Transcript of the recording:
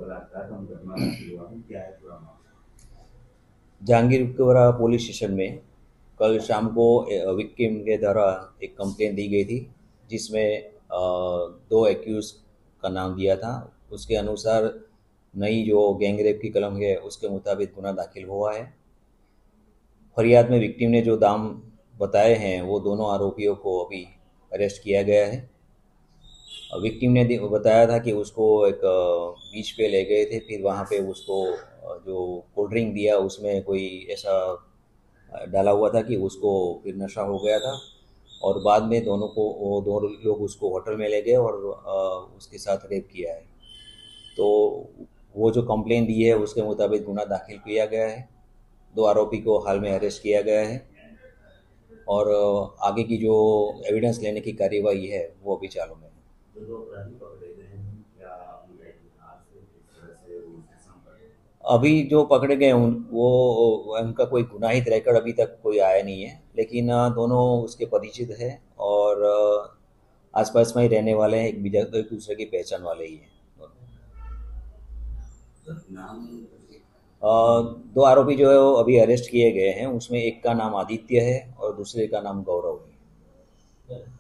बलात्कार का मुकदमा दाखिल हुआ है, क्या है पूरा मामला? जहांगीरपुरा पुलिस स्टेशन में कल शाम को विक्टिम के द्वारा एक कंप्लेंट दी गई थी, जिसमें दो एक्यूज का नाम दिया था। उसके अनुसार नई जो गैंगरेप की कलम है उसके मुताबिक गुना दाखिल हुआ है। फरियाद में विक्टिम ने जो दाम बताए हैं वो दोनों आरोपियों को अभी अरेस्ट किया गया है। विक्टिम ने बताया था कि उसको एक बीच पे ले गए थे, फिर वहाँ पे उसको जो कोल्ड ड्रिंक दिया उसमें कोई ऐसा डाला हुआ था कि उसको फिर नशा हो गया था। और बाद में वो दोनों लोग उसको होटल में ले गए और उसके साथ रेप किया है। तो वो जो कंप्लेन दी है उसके मुताबिक गुना दाखिल किया गया है। दो आरोपी को हाल में अरेस्ट किया गया है और आगे की जो एविडेंस लेने की कार्यवाही है वो अभी चालू में है। जो दो अपराधी पकड़े गए हैं, क्या उनका इतिहास है, किस तरह से वो उनसे संपर्क है? अभी जो पकड़े गए वो उनका कोई गुनाहित रिकॉर्ड अभी तक कोई आया नहीं है, लेकिन दोनों उसके परिचित है और आसपास में ही रहने वाले हैं, एक दूसरे की पहचान वाले ही हैं दोनों। सर, नाम? अ, दो आरोपी जो है वो अभी अरेस्ट किए गए हैं, उसमें एक का नाम आदित्य है और दूसरे का नाम गौरव है।